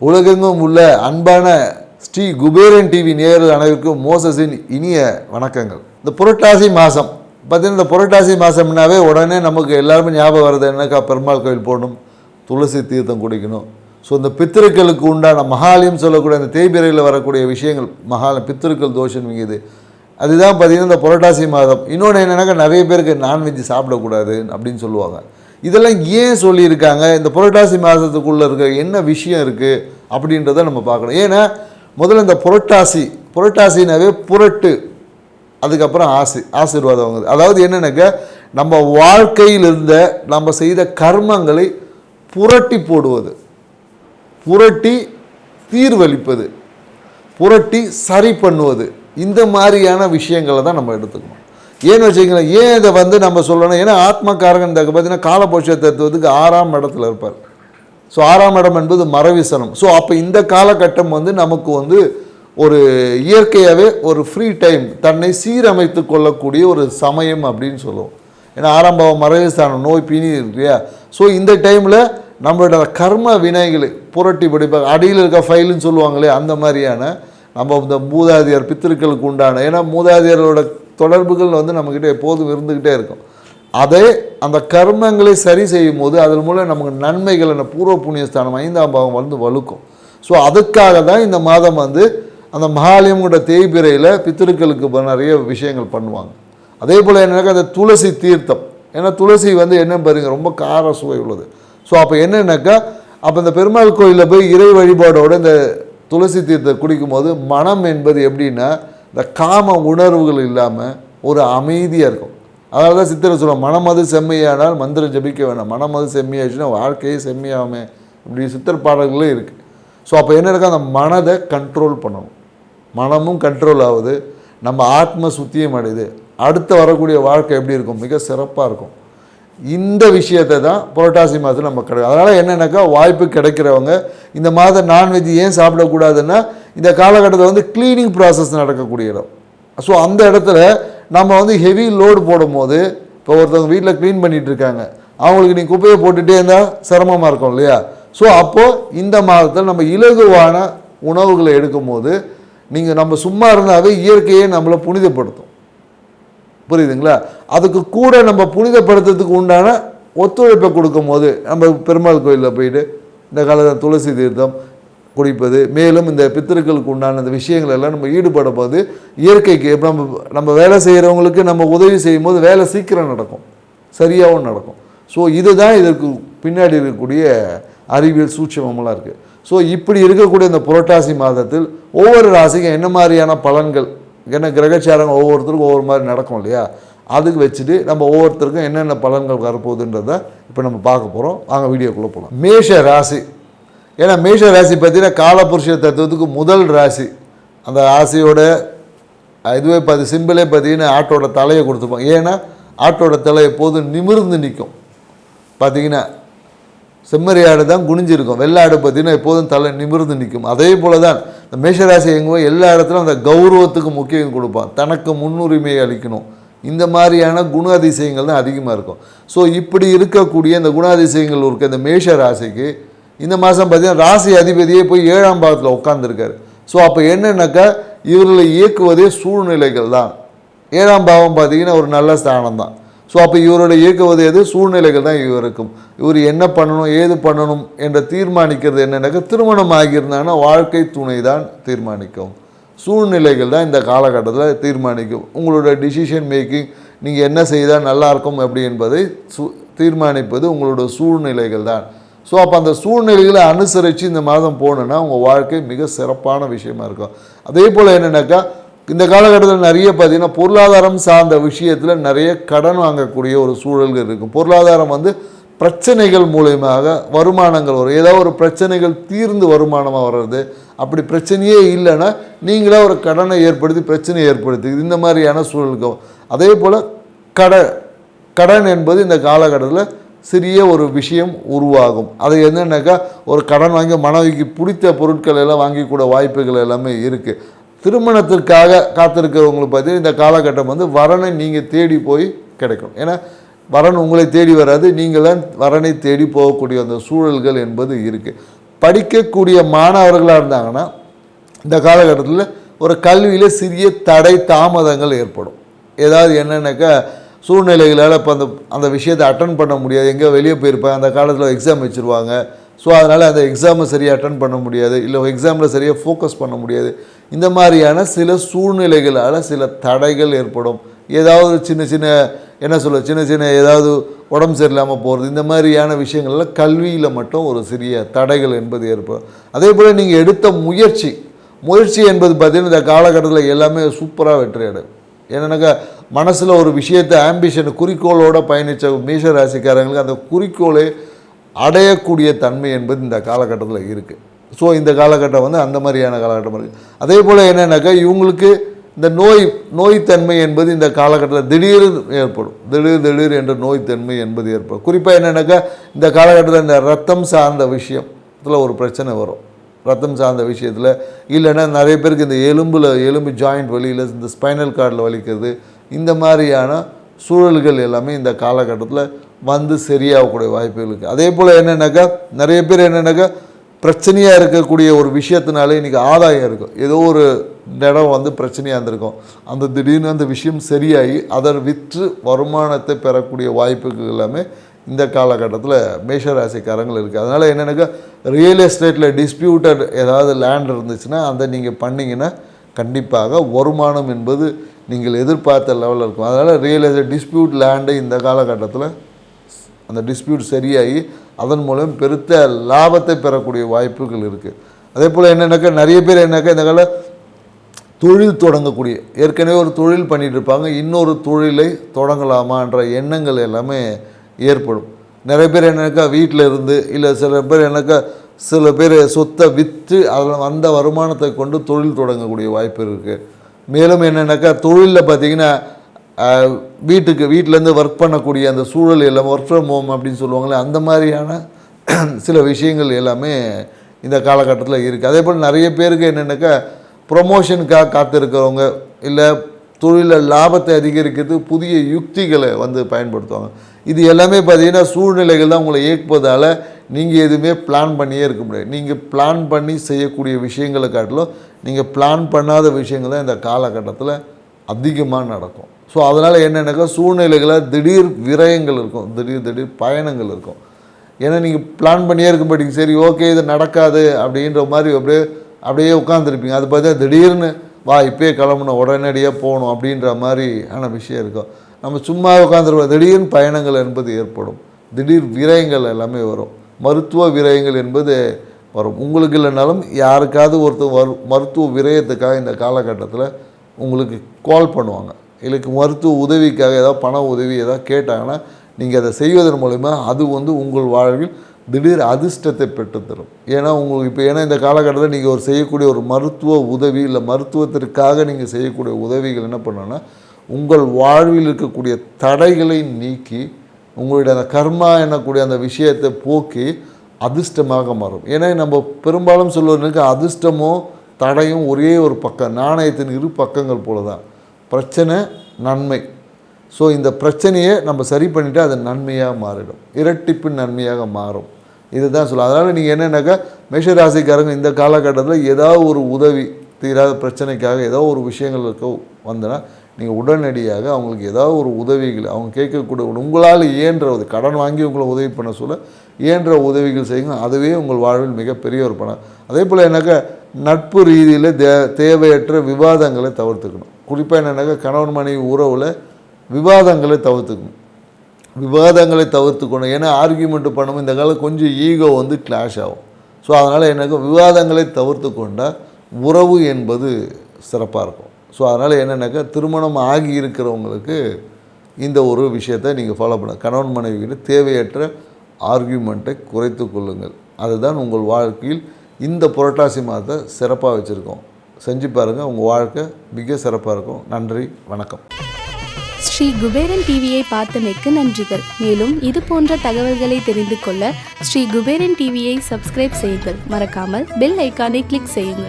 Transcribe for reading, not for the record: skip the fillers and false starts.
உலகெங்கும் உள்ள அன்பான ஸ்ரீ குபேரன் டிவி நேயர்கள் அனைவருக்கும் மோசஸின் இனிய வணக்கங்கள். இந்த புரட்டாசி மாதம் பார்த்தீங்கன்னா, இந்த புரட்டாசி மாதம்னாவே உடனே நமக்கு எல்லாருமே ஞாபகம் வருது என்னக்கா, பெருமாள் கோயில் போகணும், துளசி தீர்த்தம் குடிக்கணும். ஸோ இந்த பித்திருக்களுக்கு உண்டான மகாலயம் சொல்லக்கூடிய அந்த தேய்பிரையில் வரக்கூடிய விஷயங்கள் பித்திருக்கள் தோஷம் மிகுது. அதுதான் பார்த்திங்கன்னா இந்த புரட்டாசி மாதம். இன்னொன்று என்னென்னாக்கா, நிறைய பேருக்கு நான்வெஜ் சாப்பிடக்கூடாது அப்படின்னு சொல்லுவாங்க. இதெல்லாம் ஏன் சொல்லியிருக்காங்க, இந்த புரட்டாசி மாதத்துக்குள்ளே இருக்க என்ன விஷயம் இருக்குது அப்படின்றத நம்ம பார்க்கணும். ஏன்னா முதல்ல இந்த புரட்டாசினாவே புரட்டு, அதுக்கப்புறம் ஆசீர்வாதம் வாங்குது. அதாவது என்னென்னாக்கா, நம்ம வாழ்க்கையில் இருந்த நம்ம செய்த கர்மங்களை புரட்டி போடுவது, புரட்டி தீர்வளிப்பது, புரட்டி சரி பண்ணுவது, இந்த மாதிரியான விஷயங்களை தான் நம்ம எடுத்துக்கணும். ஏன்னு வச்சுக்கலாம், ஏன் இதை நம்ம சொல்லணும், ஏன்னா ஆத்மகாரகன் பார்த்தீங்கன்னா காலபோஷ தத்துவத்துக்கு 6ஆம் இடத்துல இருப்பார். ஸோ 6ஆம் இடம் என்பது மரவிசனம். ஸோ அப்போ இந்த காலகட்டம் நமக்கு ஒரு இயற்கையாகவே ஒரு ஃப்ரீ டைம், தன்னை சீரமைத்து கொள்ளக்கூடிய ஒரு சமயம் அப்படின்னு சொல்லுவோம். ஏன்னா 6ஆம் பாவம் மரவிஸ்தானம், நோய் பிணி இருக்கு இல்லையா. ஸோ இந்த டைமில் நம்மளோட கர்ம வினைகளை புரட்டி படிப்பாங்க. அடியில் இருக்க ஃபைலுன்னு சொல்லுவாங்களே, அந்த மாதிரியான நம்ம இந்த மூதாதையர் பித்திருக்களுக்கு உண்டான, ஏன்னா மூதாதையரோட தொடர்புகள் நம்மக்கிட்ட எப்போதும் இருந்துக்கிட்டே இருக்கும். அதே அந்த கர்மங்களை சரி செய்யும் போது அதன் மூலம் நமக்கு நன்மைகள், பூர்வ புண்ணியஸ்தானம் 5ஆம் பாவம் வலுக்கும். ஸோ அதுக்காக தான் இந்த மாதம் அந்த மகாலயம்ங்கிற தேய்பிரையில் பித்திருக்களுக்கு நிறைய விஷயங்கள் பண்ணுவாங்க. அதே போல் என்னன்னாக்கா, அந்த துளசி தீர்த்தம், ஏன்னா துளசி என்ன பாருங்க, ரொம்ப கார சுவை உள்ளது. ஸோ அப்போ என்னன்னாக்கா, அப்போ இந்த பெருமாள் கோயிலில் போய் இறை வழிபாடோடு இந்த துளசி தீர்த்தம் குடிக்கும்போது மனம் என்பது எப்படின்னா, இந்த காம உணர்வுகள் இல்லாமல் ஒரு அமைதியாக இருக்கும். அதனால தான் சித்திரை சொல்லுவோம், மனமது செம்மையானால் மந்திரம் ஜபிக்க வேணாம், மனமது செம்மையாச்சுன்னா வாழ்க்கையே செம்மையாமே, இப்படி சித்திர பாடல்களே இருக்குது. ஸோ அப்போ என்ன இருக்கா, அந்த மனதை கண்ட்ரோல் பண்ணணும். மனமும் கண்ட்ரோல் ஆகுது, நம்ம ஆத்ம சுத்தியம் அடையுது, அடுத்து வரக்கூடிய வாழ்க்கை எப்படி இருக்கும், மிக சிறப்பாக இருக்கும். இந்த விஷயத்தை தான் புரட்டாசி மாதத்தில் நம்ம கிடைக்கும். அதனால் என்னென்னாக்கா, வாய்ப்பு கிடைக்கிறவங்க இந்த மாதம் நான்வெஜ் ஏன் சாப்பிடக்கூடாதுன்னா, இந்த காலகட்டத்தில் க்ளீனிங் ப்ராசஸ் நடக்கக்கூடிய இடம். ஸோ அந்த இடத்துல நம்ம ஹெவி லோடு போடும் போது, இப்போ ஒருத்தவங்க வீட்டில் க்ளீன் பண்ணிகிட்டு இருக்காங்க, அவங்களுக்கு நீ குப்பையை போட்டுகிட்டே இருந்தால் சிரமமாக இருக்கும் இல்லையா. ஸோ அப்போது இந்த மாதத்தில் நம்ம இலகுவான உணவுகளை எடுக்கும் போது, நம்ம சும்மா இருந்தாவே இயற்கையே நம்மளை புனிதப்படுத்தும். புரியுதுங்களா? அதுக்கு கூட நம்ம புனிதப்படுத்துறதுக்கு உண்டான ஒத்துழைப்பை கொடுக்கும் போது, நம்ம பெருமாள் கோயிலில் போயிட்டு இந்த காலத்தில் துளசி தீர்த்தம் குடிப்பது, மேலும் இந்த பித்திருக்களுக்கு உண்டான இந்த விஷயங்கள் எல்லாம் நம்ம ஈடுபடும் போது, இயற்கைக்கு இப்போ நம்ம வேலை செய்கிறவங்களுக்கு நம்ம உதவி செய்யும் போது வேலை சீக்கிரம் நடக்கும், சரியாகவும் நடக்கும். ஸோ இதுதான் இதற்கு பின்னாடி இருக்கக்கூடிய அறிவியல் சூட்சமெல்லாம் இருக்குது. ஸோ இப்படி இருக்கக்கூடிய இந்த புரட்டாசி மாதத்தில் ஒவ்வொரு ராசிக்கும் என்ன மாதிரியான பலன்கள், ஏன்னா கிரகச்சாரங்கள் ஒவ்வொருத்தருக்கும் ஒவ்வொரு மாதிரி நடக்கும் இல்லையா, அதுக்கு வச்சுட்டு நம்ம ஒவ்வொருத்தருக்கும் என்னென்ன பலன்கள் வரப்போகுதுன்றத இப்போ நம்ம பார்க்க போகிறோம். வாங்க வீடியோக்குள்ளே போகலாம். மேஷ ராசி, ஏன்னா மேஷ ராசி பார்த்தீங்கன்னா காலபுருஷ தத்துவத்துக்கு முதல் ராசி. அந்த ராசியோட இதுவே சிம்பிளே பார்த்தீங்கன்னா ஆட்டோட தலையை கொடுத்துருப்பாங்க. ஏன்னா ஆட்டோட தலை எப்போதும் நிமிர்ந்து நிற்கும். பார்த்தீங்கன்னா செம்மறி ஆடு தான் குனிஞ்சிருக்கும், வெள்ளை ஆடு பார்த்தீங்கன்னா எப்போதும் தலை நிமிர்ந்து நிற்கும். அதே போல் தான் இந்த மேஷராசி எங்கே எல்லா இடத்துலையும் அந்த கௌரவத்துக்கு முக்கியம் கொடுப்பான், தனக்கு முன்னுரிமையை அளிக்கணும். இந்த மாதிரியான குண அதிசயங்கள் தான் அதிகமாக இருக்கும். ஸோ இப்படி இருக்கக்கூடிய இந்த குண அதிசயங்கள் இருக்க இந்த மேஷ ராசிக்கு இந்த மாதம் பார்த்தீங்கன்னா ராசி அதிபதியே போய் 7ஆம் பாவத்தில் உட்காந்துருக்காரு. ஸோ அப்போ என்னென்னாக்கா, இவர்களை இயக்குவதே சூழ்நிலைகள் தான். 7ஆம் பாவம் பார்த்தீங்கன்னா ஒரு நல்ல ஸ்தானம் தான். ஸோ அப்போ இவருடைய இயக்குவது எது, சூழ்நிலைகள் தான் இவருக்கும். இவர் என்ன பண்ணணும் ஏது பண்ணணும் என்ற தீர்மானிக்கிறது என்னென்னாக்கா, திருமணம் ஆகியிருந்தாங்கன்னா வாழ்க்கை துணை தான் தீர்மானிக்கும், சூழ்நிலைகள் தான் இந்த காலகட்டத்தில் தீர்மானிக்கும். உங்களோட டிசிஷன் மேக்கிங், நீங்கள் என்ன செய்தால் நல்லாயிருக்கும் அப்படி என்பதை தீர்மானிப்பது உங்களோட சூழ்நிலைகள் தான். ஸோ அப்போ அந்த சூழ்நிலைகளை அனுசரித்து இந்த மாதம் போகணுன்னா உங்கள் வாழ்க்கை மிக சிறப்பான விஷயமா இருக்கும். அதே போல் என்னென்னாக்கா, இந்த காலகட்டத்தில் நிறைய பார்த்திங்கன்னா பொருளாதாரம் சார்ந்த விஷயத்தில் நிறைய கடன் வாங்கக்கூடிய ஒரு சூழல்கள் இருக்கும். பொருளாதாரம் பிரச்சனைகள் மூலயமாக வருமானங்கள் வரும். ஏதாவது ஒரு பிரச்சனைகள் தீர்ந்து வருமானமாக வர்றது, அப்படி பிரச்சனையே இல்லைன்னா நீங்களே ஒரு கடனை ஏற்படுத்தி பிரச்சனையை ஏற்படுத்தி இந்த மாதிரியான சூழலுக்கு. அதே போல் கடன் என்பது இந்த காலகட்டத்தில் சிறிய ஒரு விஷயம் உருவாகும். அது என்னன்னாக்கா, ஒரு கடன் வாங்கி மனைவிக்கு பிடித்த பொருட்கள் எல்லாம் வாங்கிக்கூட வாய்ப்புகள் எல்லாமே இருக்குது. திருமணத்திற்காக காத்திருக்கிறவங்களுக்கு பார்த்தீங்கன்னா இந்த காலகட்டம் வரனை நீங்கள் தேடி போய் கிடைக்கும். ஏன்னா வரன் உங்களை தேடி வராது, நீங்கள் தான் வரனை தேடி போகக்கூடிய அந்த சூழல்கள் என்பது இருக்குது. படிக்கக்கூடிய மாணவர்களாக இருந்தாங்கன்னா இந்த காலகட்டத்தில் ஒரு கல்வியில் சிறிய தடை தாமதங்கள் ஏற்படும். ஏதாவது என்னென்னாக்கா சூழ்நிலைகளால் இப்போ அந்த விஷயத்தை அட்டன் பண்ண முடியாது, எங்கே வெளியே போயிருப்பாங்க, அந்த காலத்தில் எக்ஸாம் வச்சுருவாங்க. ஸோ அதனால் அந்த எக்ஸாமை சரியாக அட்டன் பண்ண முடியாது, இல்லை எக்ஸாமில் சரியாக ஃபோக்கஸ் பண்ண முடியாது. இந்த மாதிரியான சில சூழ்நிலைகளால் சில தடைகள் ஏற்படும். ஏதாவது சின்ன சின்ன ஏதாவது உடம்பு சரியில்லாமல் போகிறது, இந்த மாதிரியான விஷயங்களில் கல்வியில் மட்டும் ஒரு சிறிய தடைகள் என்பது ஏற்படும். அதே போல் நீங்கள் எடுத்த முயற்சி என்பது பார்த்திங்கன்னா இந்த காலகட்டத்தில் எல்லாமே சூப்பராக வெற்றி அடையும். என்னென்னாக்கா மனசில் ஒரு விஷயத்தை ஆம்பிஷன் குறிக்கோளோடு பயணித்த மேஷ ராசிக்காரங்களுக்கு அந்த குறிக்கோளை அடையக்கூடிய தன்மை என்பது இந்த காலகட்டத்தில் இருக்குது. ஸோ இந்த காலகட்டம் அந்த மாதிரியான காலகட்டம் இருக்குது. அதே போல் என்னென்னாக்கா இவங்களுக்கு இந்த நோய்த்தன்மை என்பது இந்த காலகட்டத்தில் திடீர்னு ஏற்படும். திடீர் என்ற நோய்த்தன்மை என்பது ஏற்படும். குறிப்பாக என்னென்னாக்கா இந்த காலகட்டத்தில் இந்த ரத்தம் சார்ந்த விஷயத்தில் ஒரு பிரச்சனை வரும். ரத்தம் சார்ந்த விஷயத்தில் இல்லைன்னா நிறைய பேருக்கு இந்த எலும்பு ஜாயிண்ட் வலியில் இந்த ஸ்பைனல் கார்டில் வலிக்கிறது, இந்த மாதிரியான சூழல்கள் எல்லாமே இந்த காலகட்டத்தில் சரியாகக்கூடிய வாய்ப்புகள் இருக்குது. அதே போல் என்னென்னாக்கா நிறைய பேர் என்னென்னாக்கா பிரச்சனையாக இருக்கக்கூடிய ஒரு விஷயத்தினாலே இன்றைக்கி ஆதாயம் இருக்கும். ஏதோ ஒரு இடம் பிரச்சனையாக இருந்திருக்கும், அந்த திடீர்னு அந்த விஷயம் சரியாகி அதை விற்று வருமானத்தை பெறக்கூடிய வாய்ப்புகள் எல்லாமே இந்த காலகட்டத்தில் மேஷராசிக்காரங்கள் இருக்குது. அதனால் என்னென்னாக்கா ரியல் எஸ்டேட்டில் டிஸ்பியூட்டட் ஏதாவது லேண்ட் இருந்துச்சுன்னா அதை நீங்கள் பண்ணிங்கன்னா கண்டிப்பாக வருமானம் என்பது நீங்கள் எதிர்பார்த்த லெவலில் இருக்கும். அதனால் ரியல் எஸ்டேட் டிஸ்பியூட் லேண்டு இந்த காலகட்டத்தில் அந்த டிஸ்பியூட் சரியாகி அதன் மூலம் பெருத்த லாபத்தை பெறக்கூடிய வாய்ப்புகள் இருக்குது. அதே போல் என்னென்னாக்கா நிறைய பேர் இந்த கால தொழில் தொடங்கக்கூடிய ஏற்கனவே ஒரு தொழில் பண்ணிகிட்டு இருப்பாங்க, இன்னொரு தொழிலை தொடங்கலாமான்ற எண்ணங்கள் எல்லாமே ஏற்படும். நிறைய பேர் வீட்டில் இருந்து இல்லை சில பேர் சொத்தை விற்று அதில் வந்த வருமானத்தை கொண்டு தொழில் தொடங்கக்கூடிய வாய்ப்பு இருக்குது. மேலும் தொழிலில் பார்த்திங்கன்னா வீட்டிலேருந்து ஒர்க் பண்ணக்கூடிய அந்த சூழல் எல்லாம் ஒர்க் ஃப்ரம் ஹோம் அப்படின்னு சொல்லுவாங்களே, அந்த மாதிரியான சில விஷயங்கள் எல்லாமே இந்த காலகட்டத்தில் இருக்குது. அதே போல் நிறைய பேருக்கு ப்ரொமோஷனுக்காக காத்திருக்கிறவங்க இல்லை தொழிலில் லாபத்தை அதிகரிக்கிறதுக்கு புதிய யுக்திகளை பயன்படுத்துவாங்க. இது எல்லாமே பார்த்திங்கன்னா சூழ்நிலைகள் தான் உங்களை இயக்குவதால் நீங்கள் எதுவுமே பிளான் பண்ணியே இருக்க முடியாது. நீங்கள் பிளான் பண்ணி செய்யக்கூடிய விஷயங்களை காட்டிலும் நீங்கள் பிளான் பண்ணாத விஷயங்கள் தான் இந்த காலகட்டத்தில் அதிகமாக நடக்கும். ஸோ அதனால் சூழ்நிலைகளில் திடீர் விரயங்கள் இருக்கும், திடீர் பயணங்கள் இருக்கும். ஏன்னா நீங்கள் பிளான் பண்ணியே இருக்க மாட்டீங்க, சரி ஓகே இது நடக்காது அப்படின்ற மாதிரி அப்படியே உட்காந்துருப்பீங்க. அது பார்த்தா திடீர்னு வா இப்போயே கிளம்பணும், உடனடியாக போகணும் அப்படின்ற மாதிரியான விஷயம் இருக்கும். நம்ம சும்மா உட்காந்துருப்போம், திடீர்னு பயணங்கள் என்பது ஏற்படும், திடீர் விரயங்கள் எல்லாமே வரும். மருத்துவ விரயங்கள் என்பது வரும். உங்களுக்கு இல்லைனாலும் யாருக்காவது ஒருத்தர் மருத்துவ விரயத்துக்காக இந்த காலகட்டத்தில் உங்களுக்கு கால் பண்ணுவாங்க, இல்லை மருத்துவ உதவிக்காக ஏதாவது பண உதவி ஏதாவது கேட்டாங்கன்னா நீங்கள் அதை செய்வதன் மூலிமா அது உங்கள் வாழ்வில் திடீர் அதிர்ஷ்டத்தை பெற்றுத்தரும். ஏன்னா உங்களுக்கு ஏன்னா இந்த காலகட்டத்தில் நீங்கள் செய்யக்கூடிய ஒரு மருத்துவ உதவி இல்லை மருத்துவத்திற்காக நீங்கள் செய்யக்கூடிய உதவிகள் என்ன பண்ணோன்னா உங்கள் வாழ்வில் இருக்கக்கூடிய தடைகளை நீக்கி உங்களுடைய அந்த கர்மா என்னக்கூடிய அந்த விஷயத்தை போக்கி அதிர்ஷ்டமாக மாறும். ஏன்னா நம்ம பெரும்பாலும் சொல்வதற்கு அதிர்ஷ்டமும் தடையும் ஒரே ஒரு பக்கம், நாணயத்தின் இரு பக்கங்கள் போல தான். பிரச்சனை நன்மை. ஸோ இந்த பிரச்சனையை நம்ம சரி பண்ணிவிட்டு அது நன்மையாக மாறிடும், இரட்டிப்பின் நன்மையாக மாறும். இதுதான் சொல்லுவோம். அதனால் நீங்கள் என்னென்னாக்கா மேஷராசிக்காரங்க இந்த காலகட்டத்தில் ஏதாவது ஒரு உதவி தீராத பிரச்சனைக்காக ஏதோ ஒரு விஷயங்கள் வந்தனா நீங்கள் உடனடியாக அவங்களுக்கு ஏதாவது ஒரு உதவிகள் அவங்க கேட்கக்கூடிய உங்களால் இயன்ற கடன் வாங்கி உங்களை உதவி பண்ண சொல்ல இயன்ற உதவிகள் செய்யுங்க. அதுவே உங்கள் வாழ்வில் மிகப்பெரிய ஒரு பணம். அதே போல் நட்பு ரீதியில் தேவையற்ற விவாதங்களை தவிர்த்துக்கணும். குறிப்பாக என்னென்னாக்கா கணவன் மனைவி உறவில் விவாதங்களை தவிர்த்துக்கணும். ஏன்னா ஆர்கியூமெண்ட் பண்ணணும், இந்த காலம் கொஞ்சம் ஈகோ கிளாஷ் ஆகும். ஸோ அதனால் விவாதங்களை தவிர்த்து கொண்டால் உறவு என்பது சிறப்பாக இருக்கும். ஸோ அதனால் திருமணம் ஆகி இருக்கிறவங்களுக்கு இந்த ஒரு விஷயத்தை நீங்கள் ஃபாலோ பண்ண, கணவன் மனைவிகிட்ட தேவையற்ற ஆர்கியூமெண்ட்டை குறைத்து கொள்ளுங்கள். அதுதான் உங்கள் வாழ்க்கையில் இந்த புரட்டாசி மாதத்தை சிறப்பாக வச்சுருக்கோம். செஞ்சு பாருங்கள், உங்கள் வாழ்க்கை மிக சிறப்பாக இருக்கும். நன்றி, வணக்கம். ஸ்ரீ குபேரன் டிவியை பார்த்தமைக்கு நன்றிகள். மேலும் இது போன்ற தகவல்களை தெரிந்து கொள்ள ஸ்ரீ குபேரன் டிவியை சப்ஸ்கிரைப் செய்யுங்கள். மறக்காமல் பெல் ஐக்கானை கிளிக் செய்யுங்கள்.